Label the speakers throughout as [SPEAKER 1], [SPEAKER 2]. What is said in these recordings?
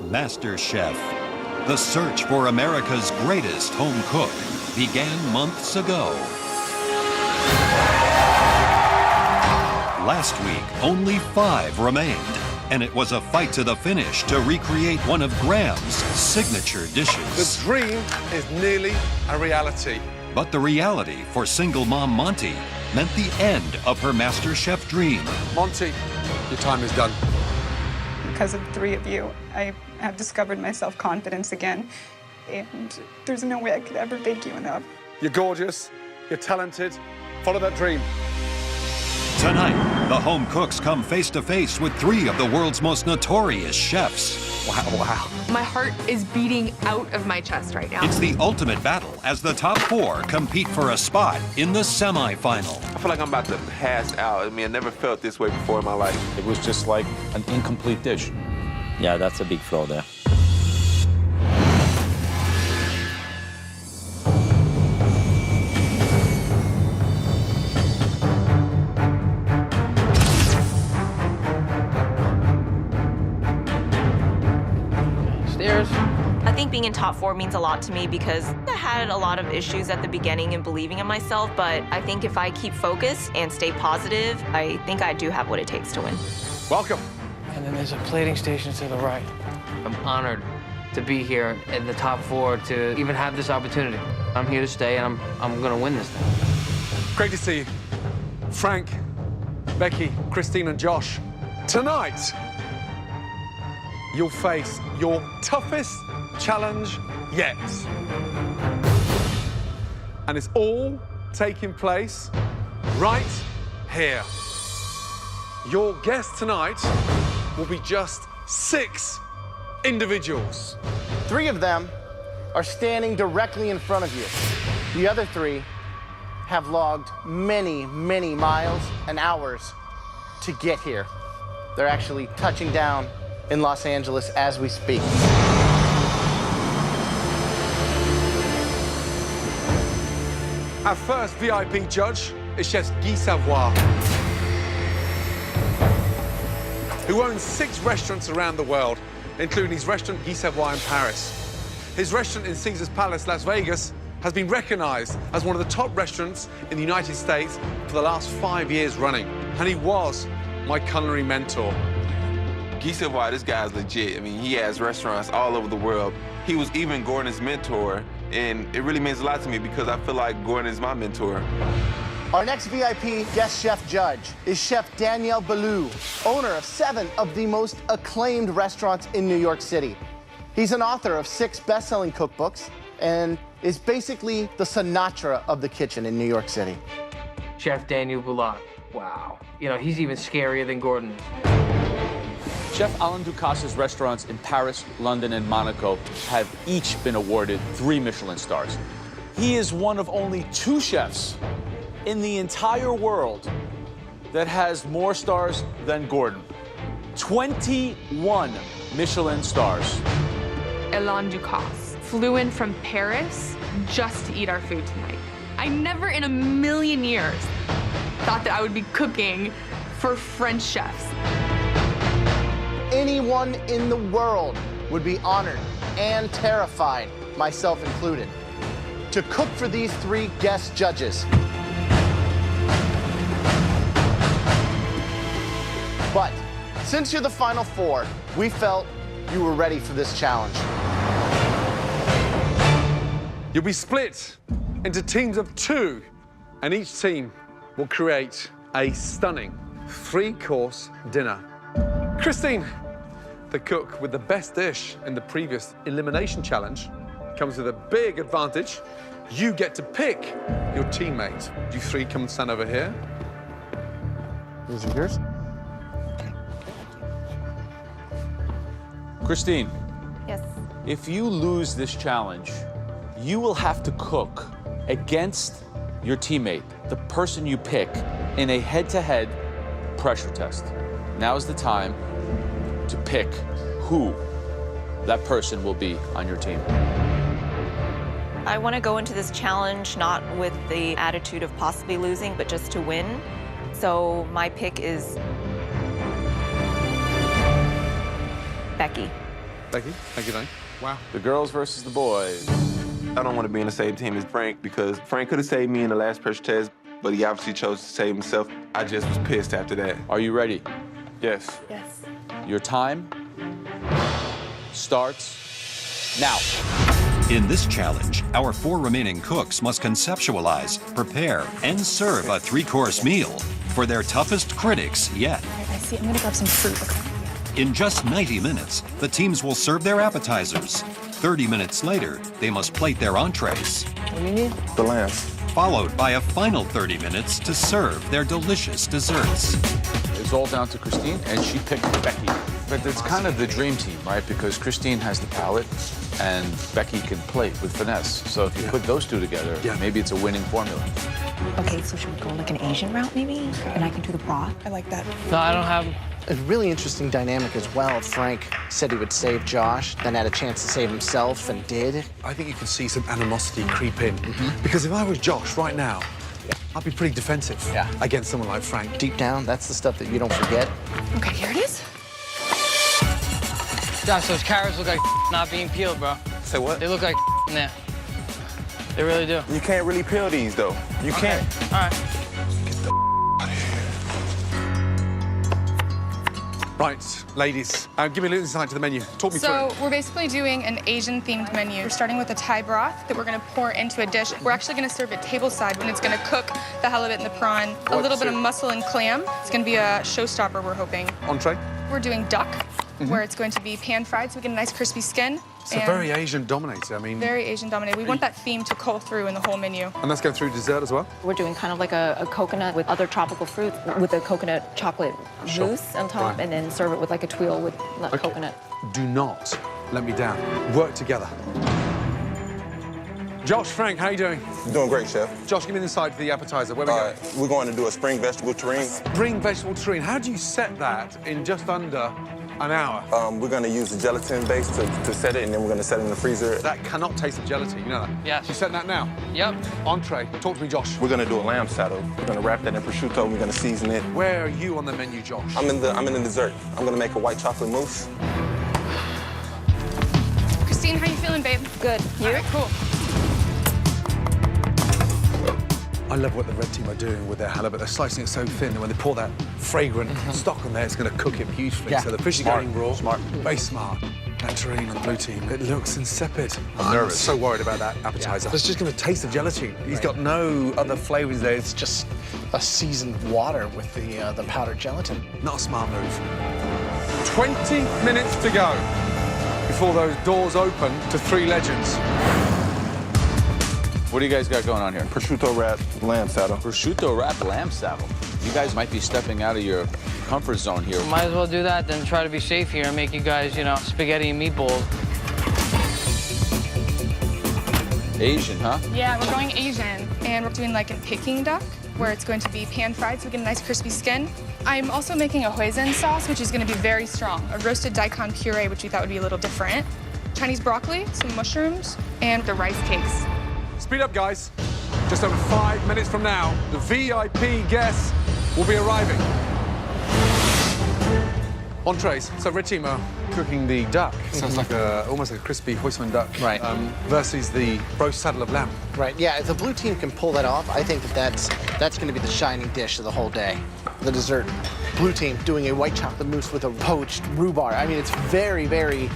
[SPEAKER 1] MasterChef. The search for America's greatest home cook began months ago. Last week, only 5 remained, and it was a fight to the finish to recreate one of Graham's signature dishes.
[SPEAKER 2] The dream is nearly a reality.
[SPEAKER 1] But the reality for single mom Monty meant the end of her MasterChef dream.
[SPEAKER 2] Monty, your time is done.
[SPEAKER 3] Because of 3 of you, I have discovered my self-confidence again, and there's no way I could ever thank you enough.
[SPEAKER 2] You're gorgeous, you're talented, follow that dream.
[SPEAKER 1] Tonight, the home cooks come face to face with 3 of the world's most notorious chefs.
[SPEAKER 2] Wow.
[SPEAKER 4] My heart is beating out of my chest right now.
[SPEAKER 1] It's the ultimate battle as the top 4 compete for a spot in the semifinal.
[SPEAKER 5] I feel like I'm about to pass out. I mean, I never felt this way before in my life.
[SPEAKER 6] It was just like an incomplete dish.
[SPEAKER 7] Yeah, that's a big flaw there.
[SPEAKER 8] I think being in top 4 means a lot to me because I had a lot of issues at the beginning in believing in myself, but I think if I keep focused and stay positive, I think I do have what it takes to win.
[SPEAKER 2] Welcome.
[SPEAKER 9] And then there's a plating station to the right. I'm honored to be here in the top 4 to even have this opportunity. I'm here to stay, and I'm gonna win this thing.
[SPEAKER 2] Great to see you. Frank, Becky, Christine, and Josh. Tonight, you'll face your toughest challenge yet. And it's all taking place right here. Your guest tonight will be just 6 individuals.
[SPEAKER 10] 3 of them are standing directly in front of you. The other 3 have logged many, many miles and hours to get here. They're actually touching down in Los Angeles as we speak.
[SPEAKER 2] Our first VIP judge is Chef Guy Savoy, who owns 6 restaurants around the world, including his restaurant Guy Savoy in Paris. His restaurant in Caesar's Palace, Las Vegas, has been recognized as one of the top restaurants in the United States for the last 5 years running, and he was my culinary mentor.
[SPEAKER 5] Guy Savoy, this guy's legit. I mean, he has restaurants all over the world. He was even Gordon's mentor, and it really means a lot to me because I feel like Gordon is my mentor.
[SPEAKER 10] Our next VIP guest chef judge is Chef Daniel Boulud, owner of 7 of the most acclaimed restaurants in New York City. He's an author of 6 best-selling cookbooks and is basically the Sinatra of the kitchen in New York City.
[SPEAKER 9] Chef Daniel Boulud. Wow. You know, he's even scarier than Gordon.
[SPEAKER 6] Chef Alain Ducasse's restaurants in Paris, London, and Monaco have each been awarded 3 Michelin stars. He is one of only 2 chefs in the entire world that has more stars than Gordon. 21 Michelin stars.
[SPEAKER 4] Alain Ducasse flew in from Paris just to eat our food tonight. I never in a million years thought that I would be cooking for French chefs.
[SPEAKER 10] Anyone in the world would be honored and terrified, myself included, to cook for these 3 guest judges. But since you're the final 4, we felt you were ready for this challenge.
[SPEAKER 2] You'll be split into teams of 2, and each team will create a stunning 3-course dinner. Christine, the cook with the best dish in the previous elimination challenge, comes with a big advantage. You get to pick your teammate. You 3 come and stand over here.
[SPEAKER 10] These are yours.
[SPEAKER 6] Christine,
[SPEAKER 8] Yes.
[SPEAKER 6] if you lose this challenge, you will have to cook against your teammate, the person you pick, in a head-to-head pressure test. Now is the time to pick who that person will be on your team.
[SPEAKER 8] I want to go into this challenge not with the attitude of possibly losing, but just to win. So my pick is Becky.
[SPEAKER 2] Becky, thank you, Danny. Wow.
[SPEAKER 6] The girls versus the boys.
[SPEAKER 5] I don't want to be in the same team as Frank because Frank could have saved me in the last pressure test, but he obviously chose to save himself. I just was pissed after that.
[SPEAKER 6] Are you ready?
[SPEAKER 5] Yes.
[SPEAKER 8] Yes.
[SPEAKER 6] Your time starts now.
[SPEAKER 1] In this challenge, our 4 remaining cooks must conceptualize, prepare, and serve a 3-course meal for their toughest critics yet.
[SPEAKER 3] I see. I'm gonna grab some fruit, okay?
[SPEAKER 1] In just 90 minutes, the teams will serve their appetizers. 30 minutes later, they must plate their entrees.
[SPEAKER 9] What do you need?
[SPEAKER 5] The lamb.
[SPEAKER 1] Followed by a final 30 minutes to serve their delicious desserts.
[SPEAKER 6] It's all down to Christine, and she picked Becky. But it's kind of the dream team, right? Because Christine has the palate, and Becky can plate with finesse. So if you put those two together, maybe it's a winning formula.
[SPEAKER 11] Okay, so should we go like an Asian route maybe? And I can do the broth.
[SPEAKER 3] I like that.
[SPEAKER 9] No, I don't have...
[SPEAKER 10] A really interesting dynamic as well. Frank said he would save Josh, then had a chance to save himself and did.
[SPEAKER 2] I think you can see some animosity creep in. Because if I was Josh right now, I'd be pretty defensive against someone like Frank.
[SPEAKER 10] Deep down, that's the stuff that you don't forget.
[SPEAKER 3] Okay, here it is.
[SPEAKER 9] Josh, those carrots look like not being peeled, bro.
[SPEAKER 5] Say what?
[SPEAKER 9] They look like in there. They really do.
[SPEAKER 5] You can't really peel these, though. You can't.
[SPEAKER 9] All right.
[SPEAKER 2] Right, ladies, give me a little insight to the menu. Talk me through
[SPEAKER 12] So
[SPEAKER 2] it.
[SPEAKER 12] we're basically doing an Asian-themed menu. We're starting with a Thai broth that we're going to pour into a dish. We're actually going to serve it tableside when it's going to cook the halibut and the prawn. A little bit of mussel and clam. It's going to be a showstopper, we're hoping.
[SPEAKER 2] Entree?
[SPEAKER 12] We're doing duck, where it's going to be pan-fried, so we get a nice crispy skin.
[SPEAKER 2] It's very Asian-dominated, I mean...
[SPEAKER 12] Very Asian-dominated. We want that theme to cull through in the whole menu.
[SPEAKER 2] And let's go through dessert as well?
[SPEAKER 11] We're doing kind of like a coconut with other tropical fruits with a coconut chocolate mousse on top and then serve it with like a tuile with coconut.
[SPEAKER 2] Do not let me down. Work together. Josh, Frank, how you doing?
[SPEAKER 13] Doing great, Chef.
[SPEAKER 2] Josh, give me the side for the appetizer. Where are we going?
[SPEAKER 13] We're going to do a spring vegetable terrine.
[SPEAKER 2] Spring vegetable terrine. How do you set that in just under an hour?
[SPEAKER 13] We're going to use the gelatin base to set it, and then we're going to set it in the freezer.
[SPEAKER 2] That cannot taste of gelatin, you know that?
[SPEAKER 9] Yes.
[SPEAKER 2] You setting that now?
[SPEAKER 9] Yep.
[SPEAKER 2] Entree. Talk to me, Josh.
[SPEAKER 13] We're going to do a lamb saddle. We're going to wrap that in prosciutto, and we're going to season it.
[SPEAKER 2] Where are you on the menu, Josh?
[SPEAKER 13] I'm in the dessert. I'm going to make a white chocolate mousse.
[SPEAKER 12] Christine, how you feeling, babe?
[SPEAKER 11] Good. You?
[SPEAKER 12] All right, cool.
[SPEAKER 2] I love what the red team are doing with their halibut. They're slicing it so thin that when they pour that fragrant stock on there, it's going to cook it beautifully. So the fish is going raw.
[SPEAKER 6] Smart.
[SPEAKER 2] Very smart. That terrine on the blue team, it looks insipid.
[SPEAKER 6] I'm nervous.
[SPEAKER 2] so worried about that appetizer. It's just going to taste of gelatin. He's got no other flavors there. It's
[SPEAKER 10] Just a seasoned water with the powdered gelatin.
[SPEAKER 2] not a smart move. 20 minutes to go before those doors open to 3 legends.
[SPEAKER 6] What do you guys got going on here?
[SPEAKER 13] Prosciutto wrapped lamb saddle.
[SPEAKER 6] Prosciutto wrapped lamb saddle. You guys might be stepping out of your comfort zone here.
[SPEAKER 9] Might as well do that than try to be safe here and make you guys, you know, spaghetti and meatballs.
[SPEAKER 6] Asian, huh?
[SPEAKER 12] Yeah, we're going Asian, and we're doing like a Peking duck, where it's going to be pan-fried, so we get a nice crispy skin. I'm also making a hoisin sauce, which is going to be very strong. A roasted daikon puree, which we thought would be a little different. Chinese broccoli, some mushrooms, and the rice cakes.
[SPEAKER 2] Speed up, guys. Just over 5 minutes from now, the VIP guests will be arriving. Entrees. So red team are cooking the duck. Sounds like almost like a crispy hoisin duck.
[SPEAKER 10] Right.
[SPEAKER 2] Versus the roast saddle of lamb.
[SPEAKER 10] Right, yeah, if the blue team can pull that off, I think that's going to be the shining dish of the whole day. The dessert. Blue team doing a white chocolate mousse with a poached rhubarb. I mean, it's very, very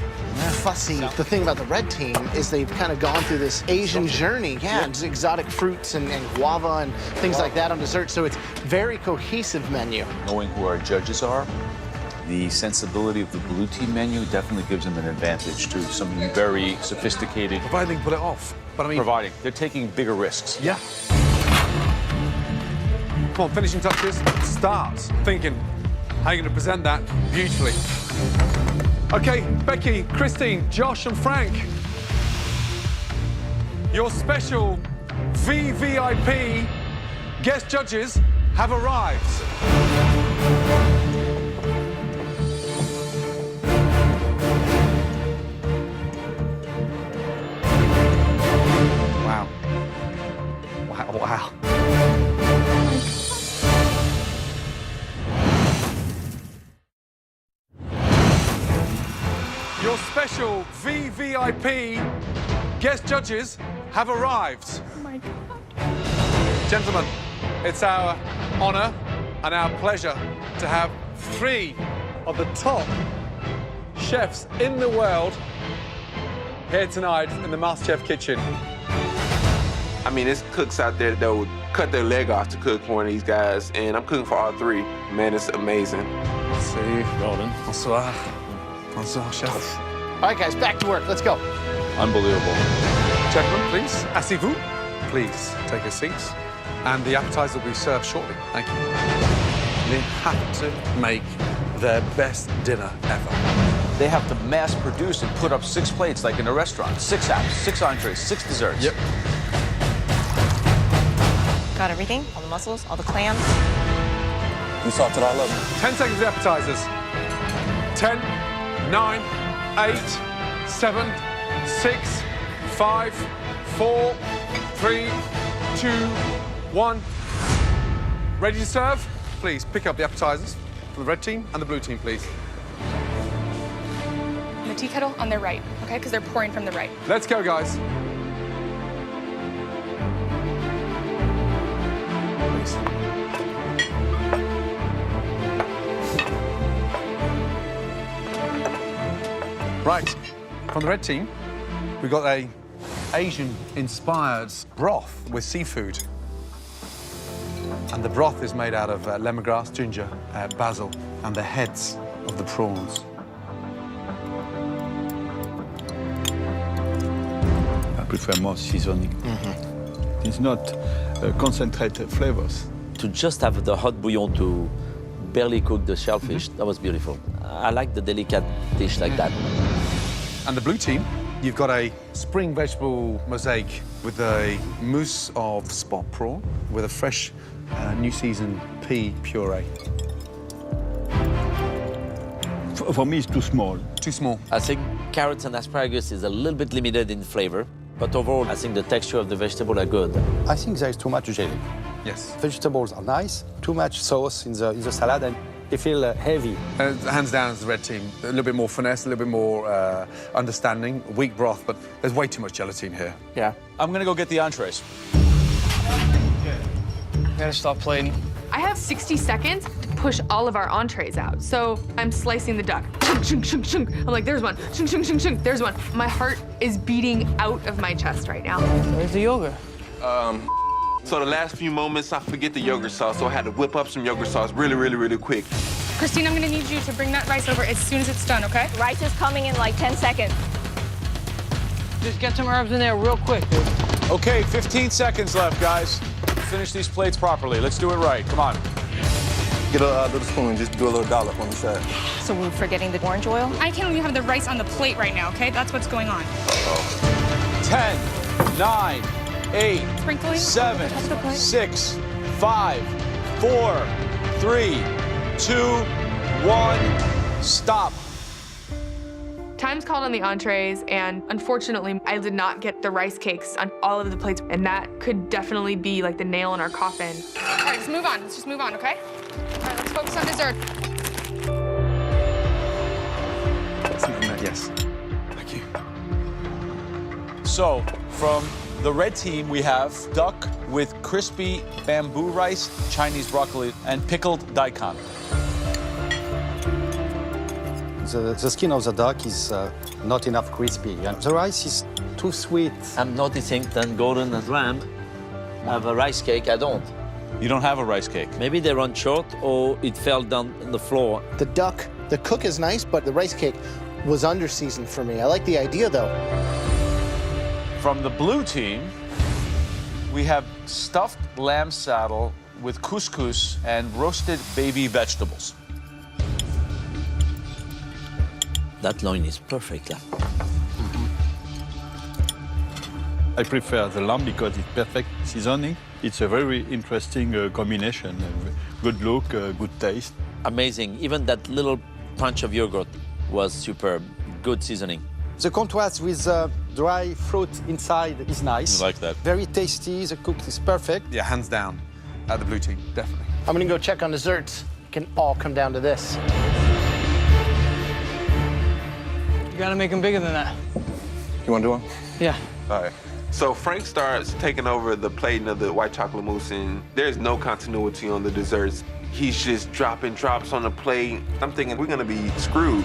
[SPEAKER 10] fussy. The thing about the red team is they've kind of gone through this Asian journey. Yeah, exotic fruits and guava and things like that on dessert. So it's very cohesive menu.
[SPEAKER 6] Knowing who our judges are, the sensibility of the blue team menu definitely gives them an advantage to something very sophisticated.
[SPEAKER 2] Providing they can pull it off. But I mean,
[SPEAKER 6] Providing. They're taking bigger risks.
[SPEAKER 2] yeah. Come on, finishing touches. Start thinking how you're going to present that beautifully. Okay, Becky, Christine, Josh, and Frank. Your special VVIP guest judges have arrived. Wow. Wow, wow. Your special VVIP guest judges have arrived.
[SPEAKER 12] Oh my God.
[SPEAKER 2] Gentlemen, it's our honor and our pleasure to have 3 of the top chefs in the world here tonight in the MasterChef kitchen.
[SPEAKER 5] I mean, there's cooks out there that would cut their leg off to cook for one of these guys, and I'm cooking for all 3. Man, it's amazing.
[SPEAKER 2] See, Golden. Bonsoir. Bonsoir, chef.
[SPEAKER 10] All right, guys, back to work. Let's go.
[SPEAKER 6] Unbelievable.
[SPEAKER 2] Gentlemen, please, asseyez-vous. Please take your seats. And the appetizer will be served shortly. Thank you. They have to make their best dinner ever.
[SPEAKER 6] They have to mass produce and put up 6 plates like in a restaurant. 6 apps, 6 entrees, 6 desserts.
[SPEAKER 2] Yep.
[SPEAKER 8] Got everything? All the mussels, all the clams?
[SPEAKER 13] You salted all of them.
[SPEAKER 2] 10 seconds of appetizers. 10, 9, 8, 7, 6, 5, 4, 3, 2, 1. Ready to serve? Please pick up the appetizers from the red team and the blue team, please.
[SPEAKER 12] The tea kettle on their right, okay? Because they're pouring from the right.
[SPEAKER 2] Let's go, guys. Please. Right, from the red team, we've got a Asian-inspired broth with seafood. And the broth is made out of lemongrass, ginger, basil, and the heads of the prawns.
[SPEAKER 14] I prefer more seasoning. It's not concentrated flavors.
[SPEAKER 7] To just have the hot bouillon to barely cook the shellfish, that was beautiful. I like the delicate dish like that.
[SPEAKER 2] And the blue team, you've got a spring vegetable mosaic with a mousse of spot prawn with a fresh new season pea puree.
[SPEAKER 14] For me, it's too small.
[SPEAKER 2] Too small.
[SPEAKER 7] I think carrots and asparagus is a little bit limited in flavor, but overall, I think the texture of the vegetable are good.
[SPEAKER 15] I think there is too much jelly.
[SPEAKER 2] Yes.
[SPEAKER 15] Vegetables are nice, too much sauce in the salad, and they feel heavy.
[SPEAKER 2] Hands down, it's the red team. A little bit more finesse, a little bit more understanding. Weak broth, but there's way too much gelatin here.
[SPEAKER 6] Yeah. I'm gonna go get the entrees.
[SPEAKER 9] Gotta stop plating.
[SPEAKER 4] I have 60 seconds to push all of our entrees out. So I'm slicing the duck. Shunk, shunk, shunk, shunk. I'm like, there's one. Shunk, shunk, shunk, shunk. There's one. My heart is beating out of my chest right now.
[SPEAKER 9] Where's the yogurt?
[SPEAKER 5] So the last few moments, I forget the yogurt sauce, so I had to whip up some yogurt sauce really, really, really quick.
[SPEAKER 12] Christine, I'm gonna need you to bring that rice over as soon as it's done, okay?
[SPEAKER 8] Rice is coming in like 10 seconds.
[SPEAKER 9] Just get some herbs in there real quick, dude.
[SPEAKER 6] Okay, 15 seconds left, guys. Finish these plates properly. Let's do it right. Come on.
[SPEAKER 13] Get a little spoon, just do a little dollop on the side.
[SPEAKER 8] So we're forgetting the orange oil?
[SPEAKER 12] I can't even have the rice on the plate right now, okay? That's what's going on.
[SPEAKER 6] 10, 9, 8,
[SPEAKER 12] Sprinkling?
[SPEAKER 6] 7, 6, 5, 4, 3, 2, 1. Stop.
[SPEAKER 4] Time's called on the entrees, and unfortunately, I did not get the rice cakes on all of the plates, and that could definitely be like the nail in our coffin.
[SPEAKER 12] All right, let's move on. Let's just move on, okay? All right, let's focus on dessert.
[SPEAKER 2] Yes. Thank you.
[SPEAKER 6] So, from the red team, we have duck with crispy bamboo rice, Chinese broccoli, and pickled daikon.
[SPEAKER 15] The skin of the duck is not enough crispy, and the rice is too sweet.
[SPEAKER 7] I'm noticing that Gordon and Ram have a rice cake. I don't.
[SPEAKER 6] You don't have a rice cake.
[SPEAKER 7] Maybe they run short or it fell down on the floor.
[SPEAKER 10] The duck, the cook is nice, but the rice cake was under-seasoned for me. I like the idea, though.
[SPEAKER 6] From the blue team, we have stuffed lamb saddle with couscous and roasted baby vegetables.
[SPEAKER 7] That loin is perfect. Yeah.
[SPEAKER 14] I prefer the lamb because it's perfect seasoning. It's a very interesting combination. Good look, good taste.
[SPEAKER 7] Amazing. Even that little punch of yogurt was superb. Good seasoning.
[SPEAKER 15] The contrast with dry fruit inside is nice.
[SPEAKER 6] You like that?
[SPEAKER 15] Very tasty. The cook is perfect.
[SPEAKER 2] Yeah, hands down, the blue team, definitely.
[SPEAKER 10] I'm gonna go check on desserts. It can all come down to this.
[SPEAKER 9] You gotta make them bigger than that.
[SPEAKER 13] You want to do one?
[SPEAKER 9] Yeah.
[SPEAKER 5] All right. So Frank starts taking over the plating of the white chocolate mousse, and there's no continuity on the desserts. He's just dropping drops on the plate. I'm thinking we're gonna be screwed.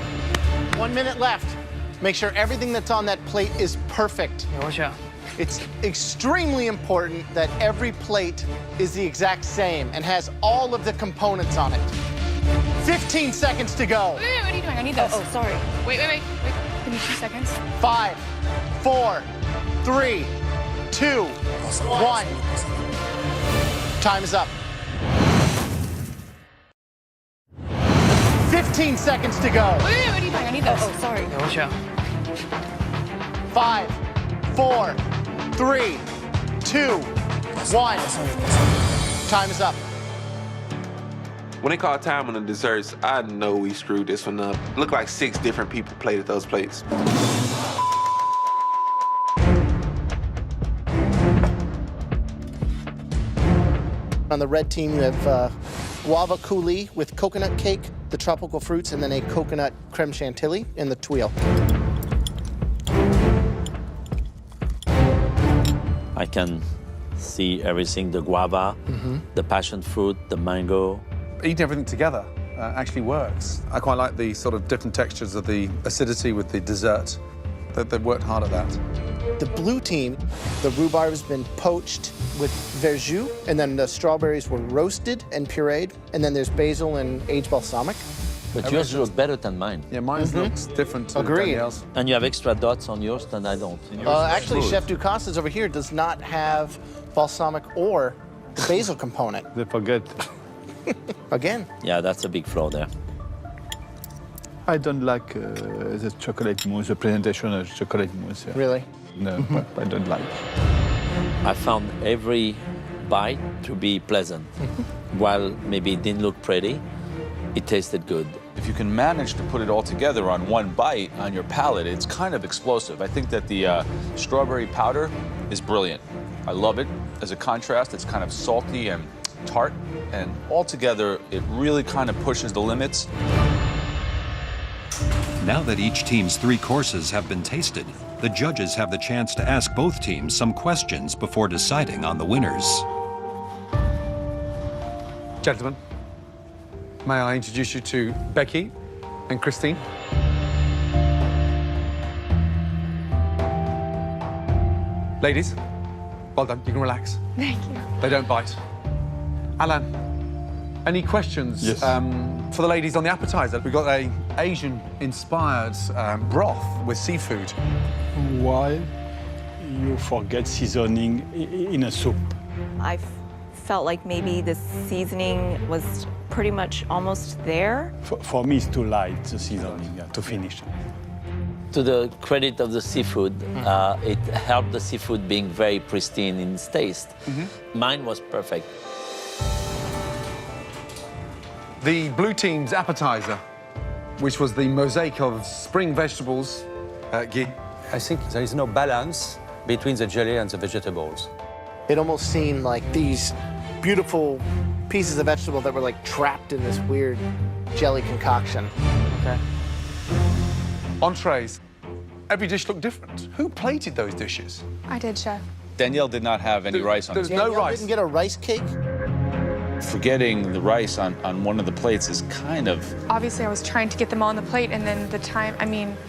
[SPEAKER 10] 1 minute left. Make sure everything that's on that plate is perfect.
[SPEAKER 9] Yeah, watch out.
[SPEAKER 10] It's extremely important that every plate is the exact same and has all of the components on it. 15 seconds to go.
[SPEAKER 12] Wait, what are you doing? I need this.
[SPEAKER 11] Oh, sorry.
[SPEAKER 12] Wait. Give me 2 seconds.
[SPEAKER 10] 5, 4, 3, 2, 1. Time is up. 15 seconds to go.
[SPEAKER 12] Wait, what are you doing? I need this.
[SPEAKER 11] Oh, sorry.
[SPEAKER 9] Yeah, watch out.
[SPEAKER 10] 5, 4, 3, 2, 1. Time is up.
[SPEAKER 5] When they call time on the desserts, I know we screwed this one up. Looked like 6 different people plated those plates.
[SPEAKER 10] On the red team, you have guava coulis with coconut cake, the tropical fruits, and then a coconut creme chantilly in the tuile.
[SPEAKER 7] I can see everything, the guava, the passion fruit, the mango.
[SPEAKER 2] Eating everything together actually works. I quite like the sort of different textures of the acidity with the dessert. They've worked hard at that.
[SPEAKER 10] The blue team, the rhubarb has been poached with verjus, and then the strawberries were roasted and pureed, and then there's basil and aged balsamic.
[SPEAKER 7] But yours look better than mine.
[SPEAKER 2] Yeah, mine looks different to
[SPEAKER 10] Agreed.
[SPEAKER 2] Danielle's.
[SPEAKER 7] And you have extra dots on yours than I don't.
[SPEAKER 10] Actually, Chef Ducasse's over here does not have balsamic or the basil component.
[SPEAKER 14] They forget.
[SPEAKER 10] Again.
[SPEAKER 7] Yeah, that's a big flaw there.
[SPEAKER 14] I don't like the chocolate mousse, the presentation of chocolate mousse. Yeah.
[SPEAKER 10] Really?
[SPEAKER 14] No, I don't like.
[SPEAKER 7] I found every bite to be pleasant. While maybe it didn't look pretty, it tasted good.
[SPEAKER 6] If you can manage to put it all together on one bite on your palate, it's kind of explosive. I think that the strawberry powder is brilliant. I love it. As a contrast, it's kind of salty and tart, and altogether, it really kind of pushes the limits.
[SPEAKER 1] Now that each team's 3 courses have been tasted, the judges have the chance to ask both teams some questions before deciding on the winners.
[SPEAKER 2] Gentlemen, may I introduce you to Becky and Christine? Ladies, well done. You can relax.
[SPEAKER 12] Thank you.
[SPEAKER 2] They don't bite. Alan, any questions
[SPEAKER 14] Yes.
[SPEAKER 2] for the ladies on the appetizer? We've got a Asian-inspired broth with seafood.
[SPEAKER 14] Why you forget seasoning in a soup?
[SPEAKER 8] I felt like maybe the seasoning was pretty much almost there.
[SPEAKER 14] For me, it's too light, the seasoning, to finish.
[SPEAKER 7] To the credit of the seafood, it helped the seafood being very pristine in its taste. Mine was perfect.
[SPEAKER 2] The blue team's appetizer, which was the mosaic of spring vegetables, Guy.
[SPEAKER 15] I think there is no balance between the jelly and the vegetables.
[SPEAKER 10] It almost seemed like these beautiful pieces of vegetable that were like trapped in this weird jelly concoction.
[SPEAKER 9] Okay.
[SPEAKER 2] Entrees. Every dish looked different. Who plated those dishes?
[SPEAKER 12] I did, Chef.
[SPEAKER 6] Danielle did not have any rice on
[SPEAKER 2] There's
[SPEAKER 6] it.
[SPEAKER 2] no
[SPEAKER 10] Danielle
[SPEAKER 2] rice.
[SPEAKER 10] didn't get a rice cake?
[SPEAKER 6] Forgetting the rice on one of the plates is kind of...
[SPEAKER 12] Obviously, I was trying to get them all on the plate, and then the time,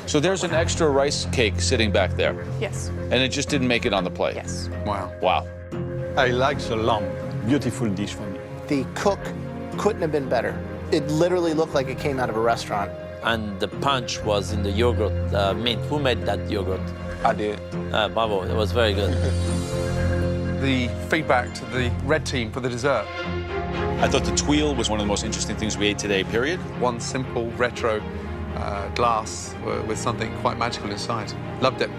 [SPEAKER 6] So there's an extra rice cake sitting back there,
[SPEAKER 12] yes,
[SPEAKER 6] and it just didn't make it on the plate.
[SPEAKER 12] yes.
[SPEAKER 2] Wow.
[SPEAKER 6] Wow.
[SPEAKER 14] I like the lamb. Beautiful dish for me.
[SPEAKER 10] The cook couldn't have been better. It literally looked like it came out of a restaurant.
[SPEAKER 7] And the punch was in the yogurt mint. Who made that yogurt?
[SPEAKER 5] I did.
[SPEAKER 7] Bravo, it was very good.
[SPEAKER 2] The feedback to the red team for the dessert.
[SPEAKER 6] I thought the tuile was one of the most interesting things we ate today, period.
[SPEAKER 2] One simple retro glass with something quite magical inside. Loved it.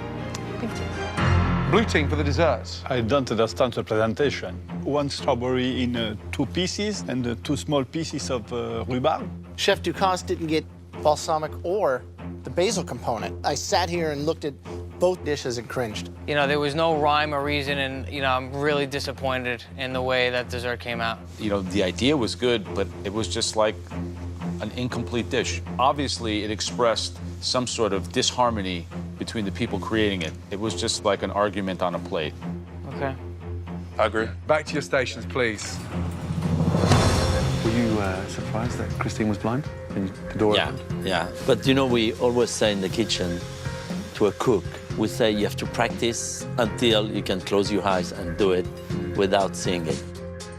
[SPEAKER 12] Thank you.
[SPEAKER 2] Blue team for the dessert.
[SPEAKER 14] I don't understand the presentation. 1 strawberry in 2 pieces and 2 small pieces of rhubarb.
[SPEAKER 10] Chef Ducasse didn't get balsamic or the basil component. I sat here and looked at both dishes and cringed.
[SPEAKER 9] You know, there was no rhyme or reason, and, you know, I'm really disappointed in the way that dessert came out.
[SPEAKER 6] You know, the idea was good, but it was just like an incomplete dish. Obviously, it expressed some sort of disharmony between the people creating it. It was just like an argument on a plate.
[SPEAKER 9] Okay.
[SPEAKER 2] I agree. Back to your stations, please. Were you surprised that Christine was blind? And the door opened?
[SPEAKER 7] Yeah. But you know, we always say in the kitchen to a cook, we say you have to practice until you can close your eyes and do it without seeing it.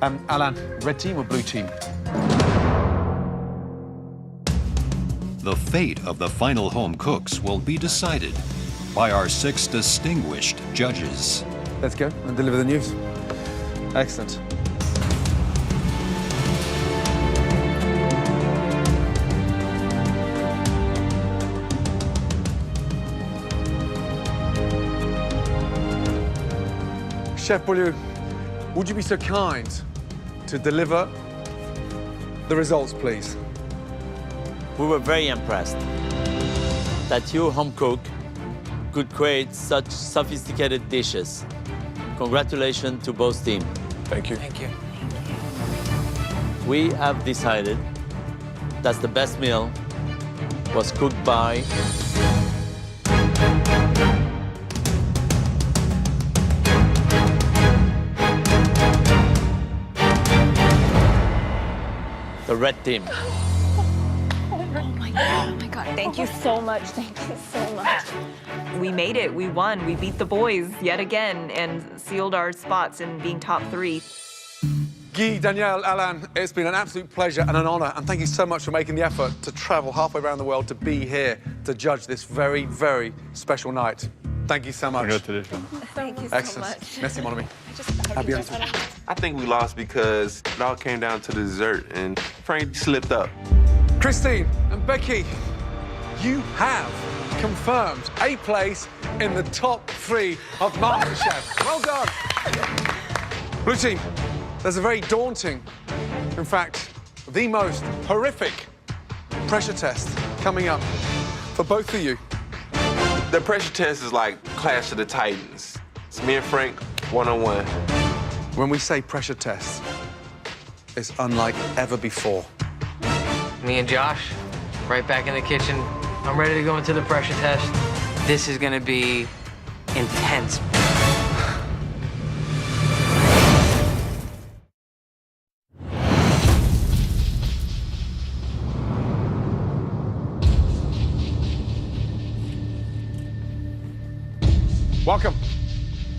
[SPEAKER 2] Alan, red team or blue team?
[SPEAKER 1] The fate of the final home cooks will be decided by our 6 distinguished judges.
[SPEAKER 2] Let's go and deliver the news. Excellent. Chef Beaulieu, would you be so kind to deliver the results, please?
[SPEAKER 7] We were very impressed that your home cook could create such sophisticated dishes. Congratulations to both teams.
[SPEAKER 13] Thank you.
[SPEAKER 9] Thank you.
[SPEAKER 7] We have decided that the best meal was cooked by the red team.
[SPEAKER 11] Oh my God. Thank you so much. Thank you so much.
[SPEAKER 8] We made it. We won. We beat the boys yet again and sealed our spots in being top 3.
[SPEAKER 2] Guy, Danielle, Alan, it's been an absolute pleasure and an honor, and thank you so much for making the effort to travel halfway around the world to be here to judge this very, very special night. Thank you so much.
[SPEAKER 14] Congratulations.
[SPEAKER 11] Thank you so
[SPEAKER 2] Excellent.
[SPEAKER 11] much.
[SPEAKER 2] Merci, mon ami.
[SPEAKER 5] I think we lost because it all came down to the dessert, and Frank slipped up.
[SPEAKER 2] Christine and Becky, you have confirmed a place in the top 3 of MasterChef. Well done. Blue team, there's a very daunting, in fact, the most horrific pressure test coming up for both of you.
[SPEAKER 5] The pressure test is like Clash of the Titans. It's me and Frank, one-on-one.
[SPEAKER 2] When we say pressure test, it's unlike ever before.
[SPEAKER 9] Me and Josh, right back in the kitchen. I'm ready to go into the pressure test. This is gonna be intense.
[SPEAKER 2] Welcome,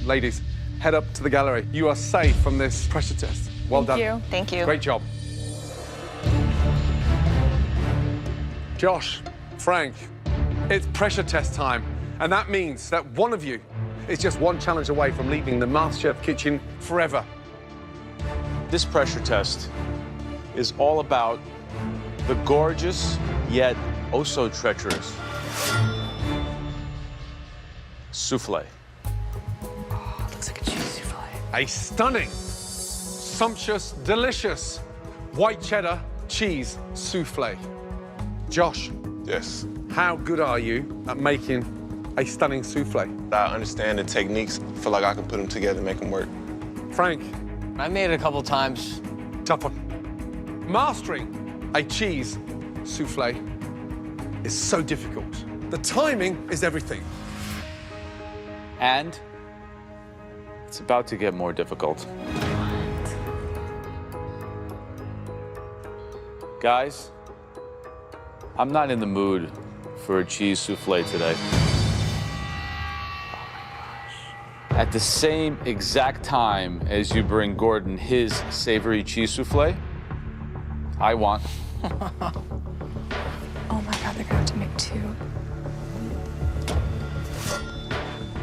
[SPEAKER 2] ladies. Head up to the gallery. You are safe from this pressure test. Well done.
[SPEAKER 12] Thank you.
[SPEAKER 8] Thank you.
[SPEAKER 2] Great job. Josh, Frank, it's pressure test time. And that means that one of you is just one challenge away from leaving the MasterChef kitchen forever.
[SPEAKER 6] This pressure test is all about the gorgeous yet oh so treacherous souffle.
[SPEAKER 9] Looks like a cheese souffle.
[SPEAKER 2] A stunning, sumptuous, delicious white cheddar cheese souffle. Josh.
[SPEAKER 13] Yes.
[SPEAKER 2] How good are you at making a stunning souffle?
[SPEAKER 13] I understand the techniques. I feel like I can put them together and make them work.
[SPEAKER 2] Frank.
[SPEAKER 9] I made it a couple times.
[SPEAKER 2] Tough one. Mastering a cheese souffle is so difficult. The timing is everything.
[SPEAKER 6] And it's about to get more difficult. Guys, I'm not in the mood for a cheese souffle today. At the same exact time as you bring Gordon his savory cheese souffle, I want...
[SPEAKER 12] Oh my God, they're gonna have to make 2.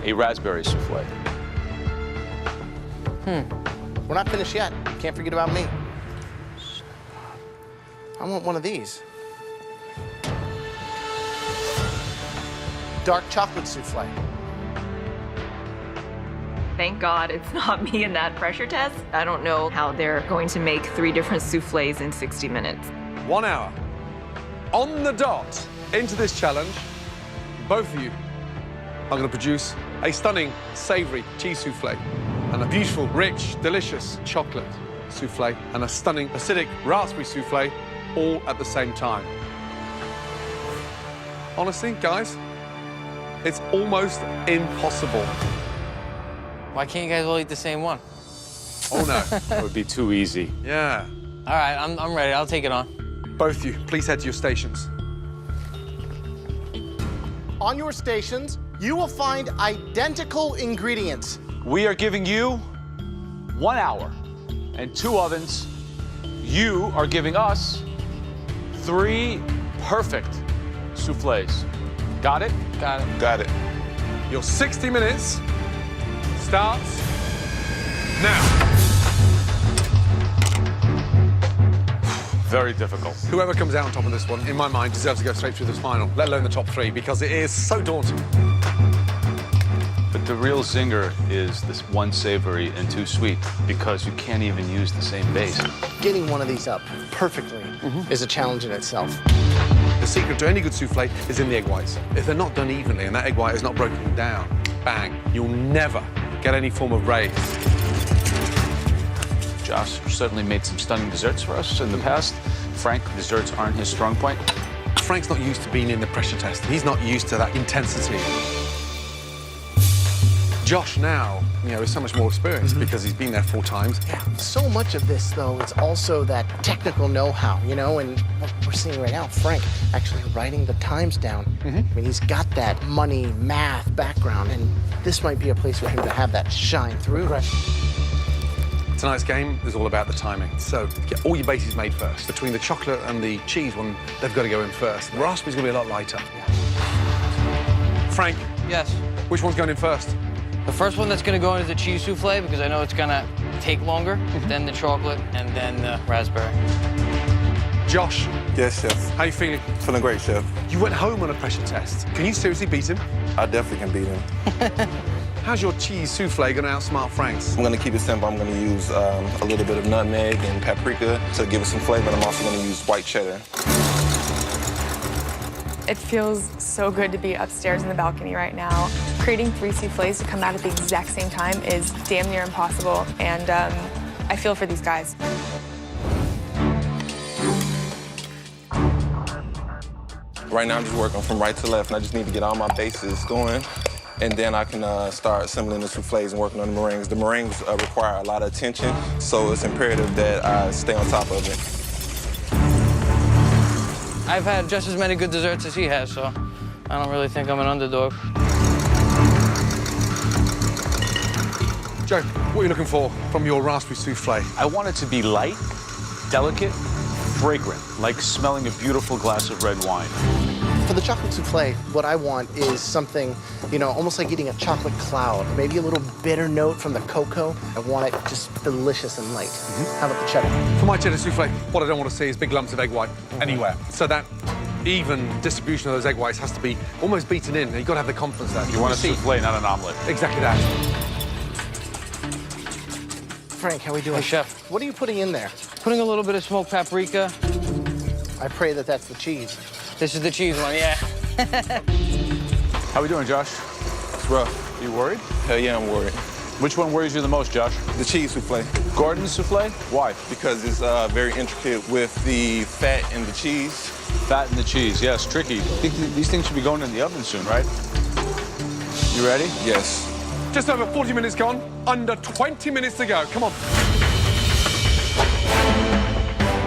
[SPEAKER 6] a raspberry souffle.
[SPEAKER 10] We're not finished yet. Can't forget about me. I want one of these. Dark chocolate souffle.
[SPEAKER 8] Thank God it's not me in that pressure test. I don't know how they're going to make 3 different souffles in 60 minutes.
[SPEAKER 2] 1 hour. On the dot into this challenge, both of you are going to produce a stunning, savory cheese souffle and a beautiful, rich, delicious chocolate souffle and a stunning, acidic raspberry souffle all at the same time. honestly, guys, it's almost impossible.
[SPEAKER 9] Why can't you guys all eat the same one?
[SPEAKER 2] Oh, no.
[SPEAKER 6] That would be too easy.
[SPEAKER 2] Yeah.
[SPEAKER 9] All right, I'm ready. I'll take it on.
[SPEAKER 2] Both of you, please head to your stations.
[SPEAKER 10] On your stations, you will find identical ingredients.
[SPEAKER 6] We are giving you 1 hour and 2 ovens. You are giving us 3 perfect soufflés. Got it?
[SPEAKER 9] Got it.
[SPEAKER 5] Got it.
[SPEAKER 2] Your 60 minutes starts now.
[SPEAKER 6] Very difficult.
[SPEAKER 2] Whoever comes out on top of this one, in my mind, deserves to go straight through this final, let alone the top 3, because it is so daunting.
[SPEAKER 6] But the real zinger is this 1 savory and 2 sweet, because you can't even use the same base.
[SPEAKER 10] Getting one of these up perfectly is a challenge in itself.
[SPEAKER 2] The secret to any good souffle is in the egg whites. If they're not done evenly and that egg white is not broken down, bang, you'll never get any form of raise.
[SPEAKER 6] Josh certainly made some stunning desserts for us in the past. Frank, desserts aren't his strong point.
[SPEAKER 2] Frank's not used to being in the pressure test. He's not used to that intensity. Josh now, is so much more experienced because he's been there 4 times.
[SPEAKER 10] Yeah, so much of this, though, it's also that technical know-how, and what we're seeing right now, Frank actually writing the times down. I mean, he's got that money, math background, and this might be a place for him to have that shine through.
[SPEAKER 2] Tonight's game is all about the timing. So get all your bases made first. Between the chocolate and the cheese one, they've got to go in first. The raspberry's going to be a lot lighter. Frank.
[SPEAKER 9] Yes?
[SPEAKER 2] Which one's going in first?
[SPEAKER 9] The first one that's gonna go in is the cheese souffle because I know it's gonna take longer, then the chocolate, and then the raspberry.
[SPEAKER 2] Josh.
[SPEAKER 13] Yes, Chef.
[SPEAKER 2] How you feeling?
[SPEAKER 13] Feeling great, Chef.
[SPEAKER 2] You went home on a pressure test. Can you seriously beat him?
[SPEAKER 13] I definitely can beat him.
[SPEAKER 2] How's your cheese souffle going to outsmart Frank's?
[SPEAKER 13] I'm going to keep it simple. I'm going to use a little bit of nutmeg and paprika to give it some flavor. I'm also going to use white cheddar.
[SPEAKER 16] It feels so good to be upstairs in the balcony right now. Creating 3 soufflés to come out at the exact same time is damn near impossible, and I feel for these guys.
[SPEAKER 13] Right now, I'm just working from right to left, and I just need to get all my bases going. And then I can start assembling the soufflés and working on the meringues. The meringues require a lot of attention, so it's imperative that I stay on top of it.
[SPEAKER 9] I've had just as many good desserts as he has, so I don't really think I'm an underdog.
[SPEAKER 2] Joe, what are you looking for from your raspberry souffle?
[SPEAKER 6] I want it to be light, delicate, fragrant, like smelling a beautiful glass of red wine.
[SPEAKER 10] For the chocolate souffle, what I want is something, almost like eating a chocolate cloud. Maybe a little bitter note from the cocoa. I want it just delicious and light. How about the cheddar?
[SPEAKER 2] For my cheddar souffle, what I don't want to see is big lumps of egg white anywhere. So that even distribution of those egg whites has to be almost beaten in. You've got to have the confidence there.
[SPEAKER 6] You want a souffle, not an omelet.
[SPEAKER 2] Exactly that.
[SPEAKER 10] Frank, how are we doing?
[SPEAKER 9] Hey, Chef.
[SPEAKER 10] What are you putting in there?
[SPEAKER 9] Putting a little bit of smoked paprika.
[SPEAKER 10] I pray that that's the cheese.
[SPEAKER 9] This is the cheese one, yeah.
[SPEAKER 6] How we doing, Josh?
[SPEAKER 13] It's rough.
[SPEAKER 6] You worried?
[SPEAKER 13] Hell yeah, I'm worried.
[SPEAKER 6] Which one worries you the most, Josh?
[SPEAKER 13] The cheese souffle.
[SPEAKER 6] Gordon's souffle? Why?
[SPEAKER 13] Because it's very intricate with the fat and the cheese.
[SPEAKER 6] Fat and the cheese, yes, tricky. I think these things should be going in the oven soon, right? You ready?
[SPEAKER 13] Yes.
[SPEAKER 2] Just over 40 minutes gone, under 20 minutes to go. Come on.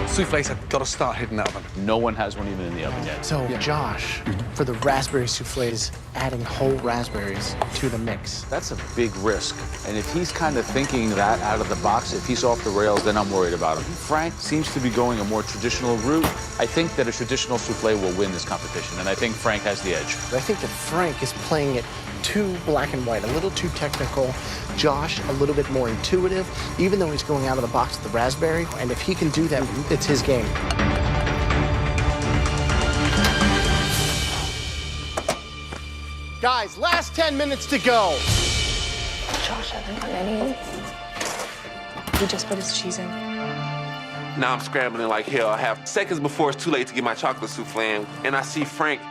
[SPEAKER 2] Soufflés have got to start hitting that oven.
[SPEAKER 6] No one has one even in the oven yet.
[SPEAKER 10] So, Josh, for the raspberry soufflés, adding whole raspberries to the mix.
[SPEAKER 6] That's a big risk. And if he's kind of thinking that out of the box, if he's off the rails, then I'm worried about him. Frank seems to be going a more traditional route. I think that a traditional soufflé will win this competition, and I think Frank has the edge.
[SPEAKER 10] I think that Frank is playing it too black and white, a little too technical. Josh, a little bit more intuitive, even though he's going out of the box with the raspberry. And if he can do that, it's his game. Guys, last 10 minutes to go.
[SPEAKER 16] Josh hasn't gotten any. He just put his cheese in.
[SPEAKER 5] Now I'm scrambling like hell. I have seconds before it's too late to get my chocolate souffle in, and I see Frank,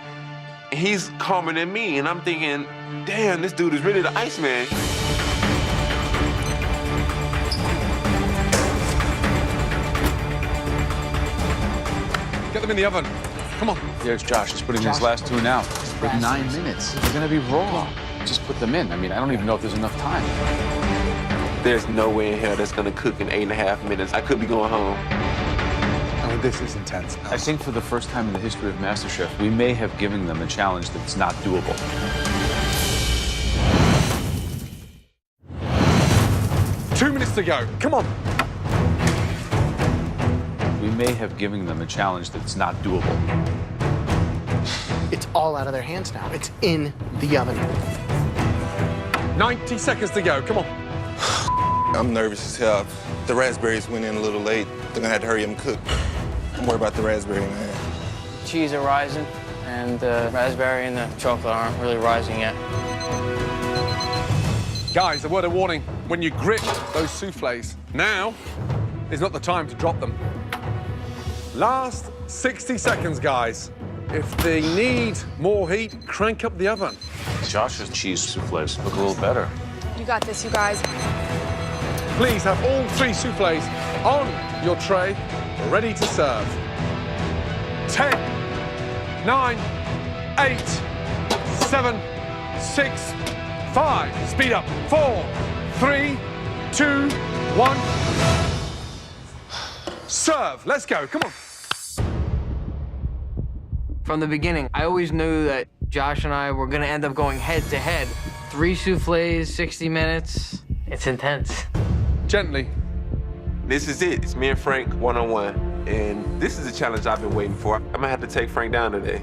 [SPEAKER 5] and he's calmer than me, and I'm thinking, damn, this dude is really the Iceman.
[SPEAKER 2] Get them in the oven. Come on.
[SPEAKER 6] There's Josh. He's putting these last two now. With 9 minutes. They're going to be raw. Just put them in. I mean, I don't even know if there's enough time.
[SPEAKER 5] There's no way in hell that's gonna cook in 8.5 minutes. I could be going home.
[SPEAKER 2] Oh, this is intense.
[SPEAKER 6] I think for the first time in the history of MasterChef, we may have given them a challenge that's not doable.
[SPEAKER 2] 2 minutes to go. Come on.
[SPEAKER 6] We may have given them a challenge that's not doable.
[SPEAKER 10] It's all out of their hands now. It's in the oven.
[SPEAKER 2] 90 seconds to go. Come on.
[SPEAKER 13] I'm nervous as hell. The raspberries went in a little late. They're gonna have to hurry up and cook. I'm worried about the raspberry, man.
[SPEAKER 9] Cheese are rising, and the raspberry and the chocolate aren't really rising yet.
[SPEAKER 2] Guys, a word of warning. When you grip those soufflés, now is not the time to drop them. Last 60 seconds, guys. If they need more heat, crank up the oven.
[SPEAKER 6] Josh's cheese soufflés look a little better.
[SPEAKER 12] You got this, you guys.
[SPEAKER 2] Please have all 3 soufflés on your tray, ready to serve. 10, 9, 8, 7, 6, 5. Speed up. 4, 3, 2, 1. Serve. Let's go. Come on.
[SPEAKER 9] From the beginning, I always knew that Josh and I were gonna end up going head to head. 3 soufflés, 60 minutes. It's intense.
[SPEAKER 2] Gently.
[SPEAKER 5] This is it. It's me and Frank one-on-one. And this is a challenge I've been waiting for. I'm gonna have to take Frank down today.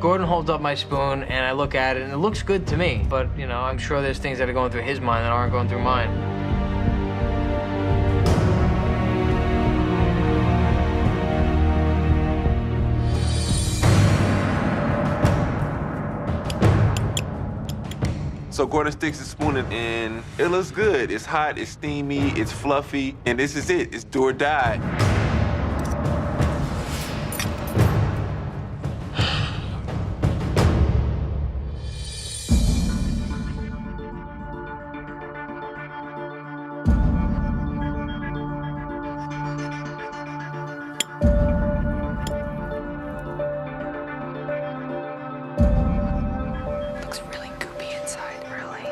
[SPEAKER 9] Gordon holds up my spoon, and I look at it, and it looks good to me. But, you know, I'm sure there's things that are going through his mind that aren't going through mine.
[SPEAKER 5] So Gordon sticks his spoon in, and it looks good. It's hot, it's steamy, it's fluffy, and this is it. It's do or die.
[SPEAKER 12] Looks really goopy inside, really.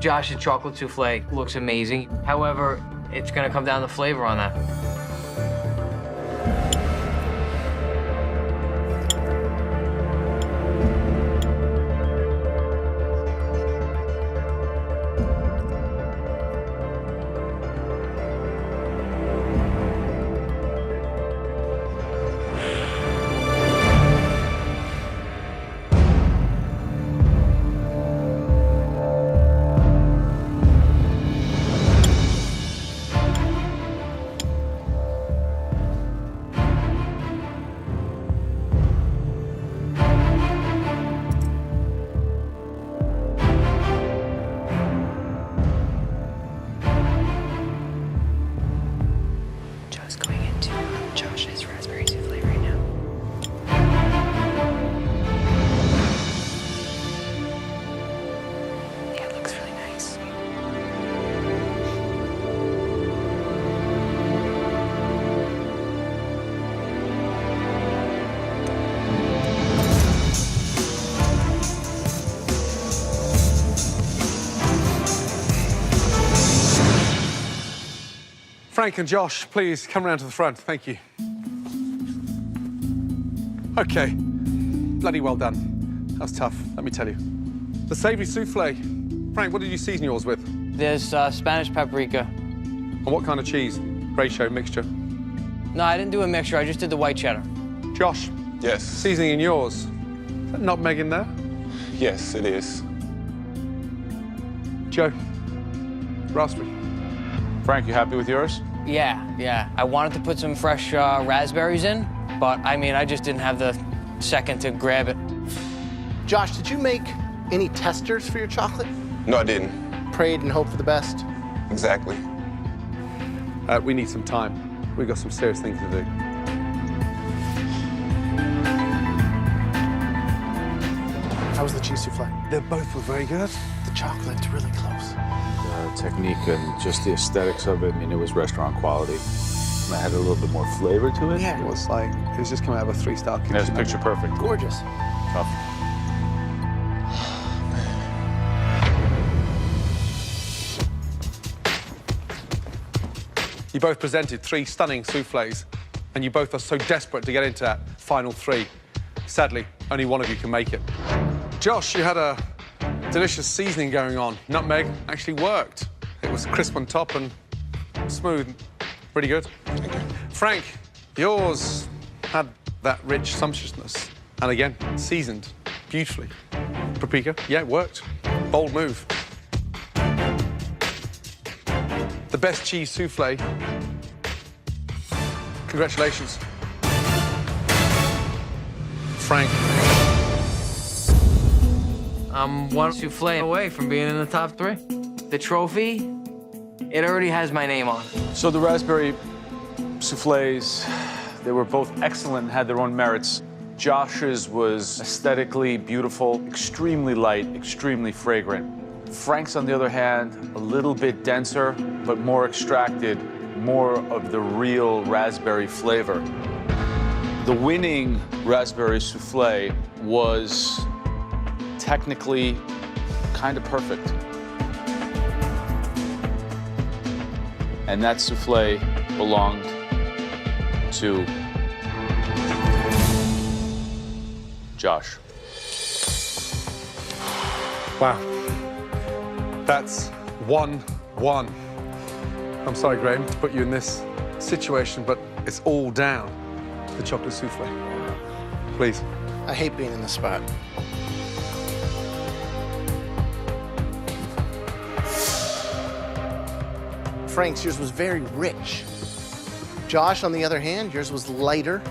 [SPEAKER 9] Josh's chocolate souffle looks amazing. However, it's gonna come down to flavor on that.
[SPEAKER 12] Joe's going into Josh's raspberry souffle right now. Yeah, it looks really nice.
[SPEAKER 2] Frank and Josh, please come round to the front. Thank you. Okay. Bloody well done. That was tough, let me tell you. The savory souffle. Frank, what did you season yours with?
[SPEAKER 9] There's Spanish paprika.
[SPEAKER 2] And what kind of cheese? Ratio, mixture?
[SPEAKER 9] No, I didn't do a mixture. I just did the white cheddar.
[SPEAKER 2] Josh?
[SPEAKER 13] Yes.
[SPEAKER 2] Seasoning in yours. Is that nutmeg in there?
[SPEAKER 13] Yes, it is.
[SPEAKER 2] Joe? Raspberry.
[SPEAKER 6] Frank, you happy with yours?
[SPEAKER 9] Yeah. I wanted to put some fresh raspberries in, but I mean, I just didn't have the second to grab it.
[SPEAKER 10] Josh, did you make any testers for your chocolate?
[SPEAKER 13] No, I didn't.
[SPEAKER 10] Prayed and hoped for the best?
[SPEAKER 13] Exactly.
[SPEAKER 2] We need some time. We've got some serious things to do.
[SPEAKER 10] How was the cheese souffle?
[SPEAKER 2] They both were very good.
[SPEAKER 10] The chocolate's really close.
[SPEAKER 6] Technique and just the aesthetics of it. I mean, it was restaurant quality. It had a little bit more flavor to it.
[SPEAKER 2] Yeah, it was just coming out of a 3-star kitchen.
[SPEAKER 6] It was picture perfect.
[SPEAKER 10] Gorgeous.
[SPEAKER 6] Tough.
[SPEAKER 2] You both presented 3 stunning soufflés, and you both are so desperate to get into that final 3. Sadly, only one of you can make it. Josh, you had a delicious seasoning going on. Nutmeg actually worked. It was crisp on top and smooth. Pretty good.
[SPEAKER 13] Thank you.
[SPEAKER 2] Frank, yours had that rich sumptuousness. And again, seasoned beautifully. Paprika, yeah, it worked. Bold move. The best cheese souffle. Congratulations. Frank.
[SPEAKER 9] I'm one souffle away from being in the top 3. The trophy, it already has my name on it.
[SPEAKER 6] So the raspberry soufflés, they were both excellent and had their own merits. Josh's was aesthetically beautiful, extremely light, extremely fragrant. Frank's, on the other hand, a little bit denser, but more extracted, more of the real raspberry flavor. The winning raspberry soufflé was technically kind of perfect. And that soufflé belonged to Josh.
[SPEAKER 2] Wow. That's 1-1. I'm sorry, Graham, to put you in this situation, but it's all down to the chocolate souffle. Please.
[SPEAKER 10] I hate being in this spot. Frank's, yours was very rich. Josh, on the other hand, yours was lighter.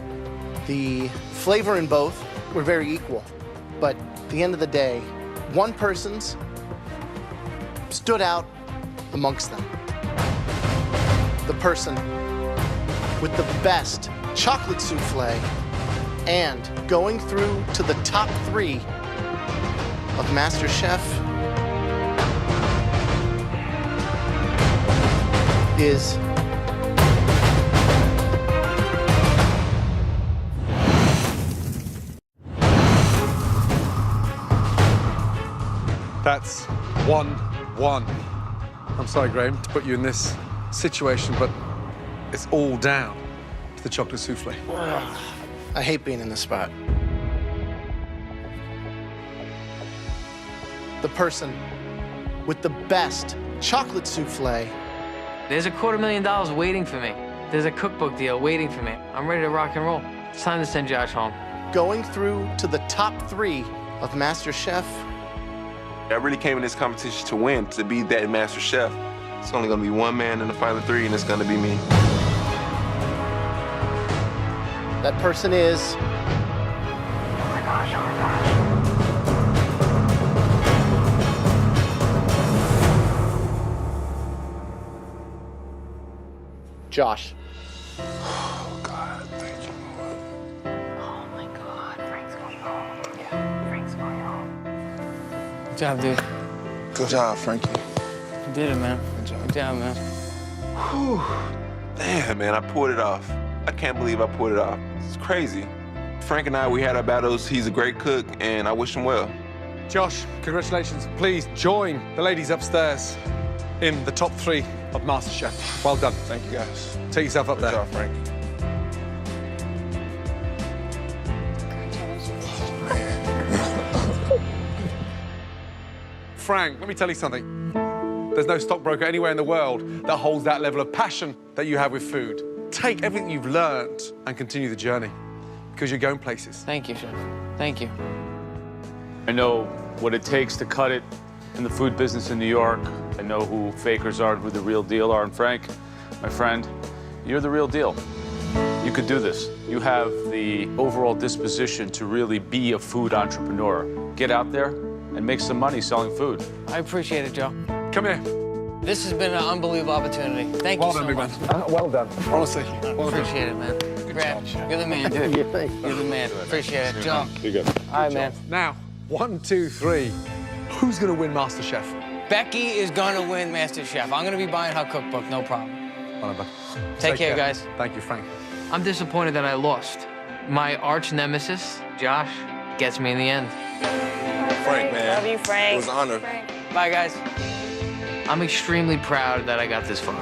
[SPEAKER 10] The flavor in both were very equal. But at the end of the day, one person's stood out amongst them. The person with the best chocolate souffle and going through to the top 3 of MasterChef is
[SPEAKER 2] That's 1-1. I'm sorry, Graham, to put you in this situation, but it's all down to the chocolate souffle.
[SPEAKER 10] I hate being in this spot. The person with the best chocolate souffle.
[SPEAKER 9] There's $250,000 waiting for me. There's a cookbook deal waiting for me. I'm ready to rock and roll. It's time to send Josh home.
[SPEAKER 10] Going through to the top 3 of MasterChef.
[SPEAKER 5] I really came in this competition to win, to be that Master Chef. It's only gonna be one man in the final 3, and it's gonna be me.
[SPEAKER 10] That person is... Josh.
[SPEAKER 13] Oh, God, thank you, Lord.
[SPEAKER 11] Oh my God, Frank's going home. Yeah, Frank's going home.
[SPEAKER 9] Good job, dude.
[SPEAKER 13] Good job, Frankie.
[SPEAKER 9] You did it, man. Good job, man.
[SPEAKER 5] Whew. Damn, man, I pulled it off. I can't believe I pulled it off. It's crazy. Frank and I, we had our battles. He's a great cook, and I wish him well.
[SPEAKER 2] Josh, congratulations. Please join the ladies upstairs in the top 3 of MasterChef. Well done.
[SPEAKER 13] Thank you, guys.
[SPEAKER 2] Take yourself up there.
[SPEAKER 13] Good job, Frank.
[SPEAKER 2] Frank, let me tell you something. There's no stockbroker anywhere in the world that holds that level of passion that you have with food. Take everything you've learned and continue the journey, because you're going places.
[SPEAKER 9] Thank you, Chef. Thank you.
[SPEAKER 6] I know what it takes to cut it in the food business in New York. I know who fakers are, who the real deal are. And Frank, my friend, you're the real deal. You could do this. You have the overall disposition to really be a food entrepreneur. Get out there and make some money selling food.
[SPEAKER 9] I appreciate it, Joe.
[SPEAKER 2] Come here.
[SPEAKER 9] This has been an unbelievable opportunity. Thank
[SPEAKER 2] Well
[SPEAKER 9] you
[SPEAKER 2] done,
[SPEAKER 9] so
[SPEAKER 2] big
[SPEAKER 9] much.
[SPEAKER 2] man. Well done. Honestly. Well
[SPEAKER 9] Appreciate it, man. Grant, you're the man, dude. You're the man. Appreciate it. Joe.
[SPEAKER 14] You're good.
[SPEAKER 9] All right, man.
[SPEAKER 2] Now, 1, 2, 3. Who's going to win MasterChef?
[SPEAKER 9] Becky is going to win MasterChef. I'm going to be buying her cookbook, no problem.
[SPEAKER 2] Whatever.
[SPEAKER 9] Take care, guys.
[SPEAKER 2] Thank you, Frank.
[SPEAKER 9] I'm disappointed that I lost. My arch nemesis, Josh, gets me in the end.
[SPEAKER 13] Frank, man.
[SPEAKER 8] Love you, Frank.
[SPEAKER 13] It was an honor.
[SPEAKER 9] Bye, guys. I'm extremely proud that I got this far.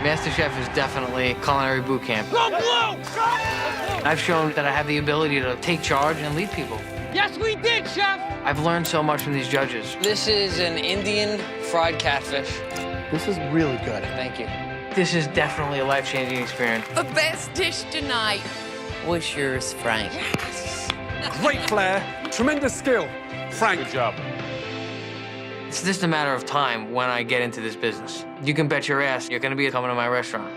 [SPEAKER 9] MasterChef is definitely culinary boot camp.
[SPEAKER 17] Go blue!
[SPEAKER 9] I've shown that I have the ability to take charge and lead people.
[SPEAKER 17] Yes, we did, Chef!
[SPEAKER 9] I've learned so much from these judges. This is an Indian fried catfish.
[SPEAKER 10] This is really good.
[SPEAKER 9] Thank you. This is definitely a life-changing experience.
[SPEAKER 17] The best dish tonight.
[SPEAKER 9] What's yours, Frank?
[SPEAKER 2] Great flair, tremendous skill. Frank.
[SPEAKER 6] Good job.
[SPEAKER 9] It's just a matter of time when I get into this business. You can bet your ass you're gonna be coming to my restaurant.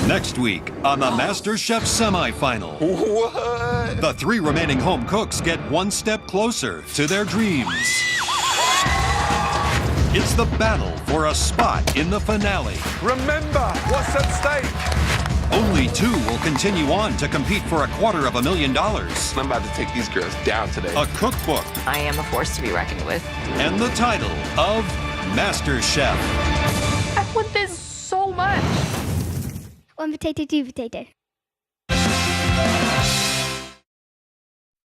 [SPEAKER 1] Next week on the MasterChef semifinal.
[SPEAKER 5] What?
[SPEAKER 1] The 3 remaining home cooks get one step closer to their dreams. It's the battle for a spot in the finale.
[SPEAKER 2] Remember what's at stake.
[SPEAKER 1] Only 2 will continue on to compete for $250,000.
[SPEAKER 5] I'm about to take these girls down today.
[SPEAKER 1] A cookbook.
[SPEAKER 8] I am a force to be reckoned with.
[SPEAKER 1] And the title of MasterChef.
[SPEAKER 4] I want this so much.
[SPEAKER 18] One potato, 2 potato.